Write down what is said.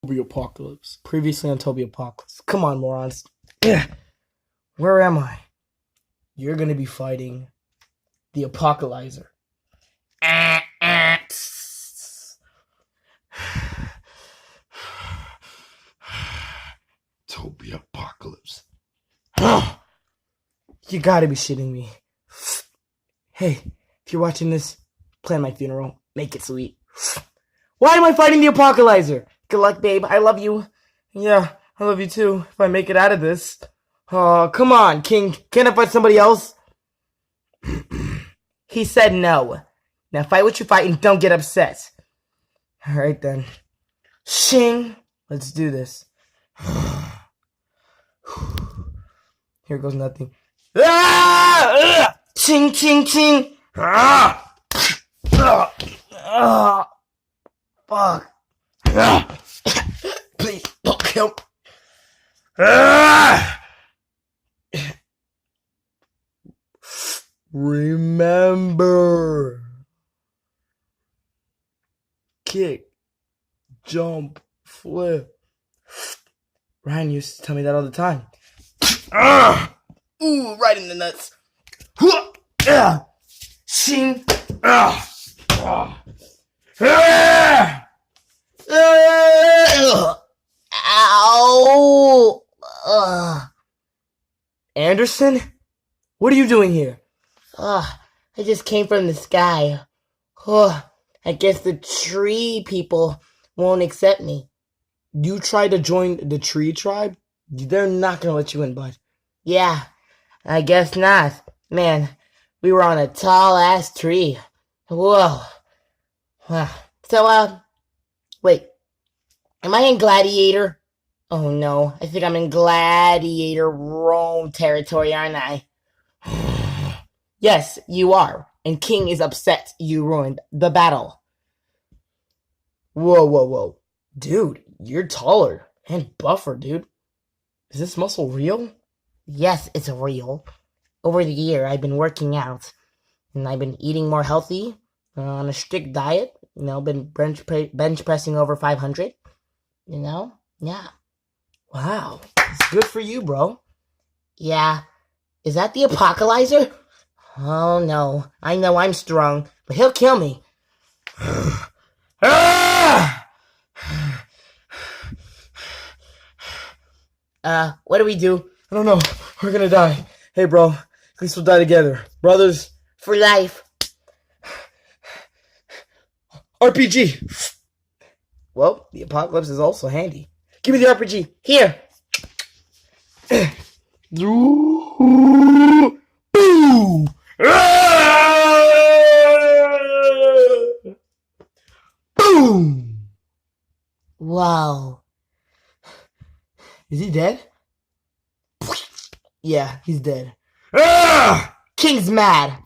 Toby-Apocalypse. Previously on Toby-Apocalypse. Come on, morons. Where am I? You're gonna be fighting the Apocalyzer. Toby-Apocalypse. You gotta be shitting me. Hey, if you're watching this, plan my funeral. Make it sweet. Why am I fighting the Apocalyzer? Good luck, babe. I love you. Yeah, I love you too. If I make it out of this. Oh, come on, King. Can't I fight somebody else? He said no. Now fight what you fight and don't get upset. Alright then. Shing. Let's do this. Here goes nothing. Ching, ching, ching. Fuck. Please don't kill me. Remember. Kick. Jump. Flip. Ryan used to tell me that all the time. Ooh, right in the nuts. Shing. Ow. Anderson? What are you doing here? I just came from the sky. I guess the tree people won't accept me. You tried to join the tree tribe? They're not gonna let you in, bud. Yeah, I guess not. Man, we were on a tall-ass tree. Whoa. So, wait. Am I in Gladiator? Oh no, I think I'm in Gladiator Rome territory, aren't I? Yes, you are. And King is upset you ruined the battle. Whoa. Dude, you're taller and buffer, dude. Is this muscle real? Yes, it's real. Over the year, I've been working out. And I've been eating more healthy, on a strict diet. You know, been bench pressing over 500. You know? Yeah. Wow. It's good for you, bro. Yeah. Is that the Apocalyzer? Oh no. I know I'm strong, but he'll kill me. What do we do? I don't know. We're gonna die. Hey, bro. At least we'll die together. Brothers. For life. RPG. Well, the Apocalypse is also handy. Give me the RPG. Here. Boom! Boom! Wow. Is he dead? Yeah, he's dead. King's mad.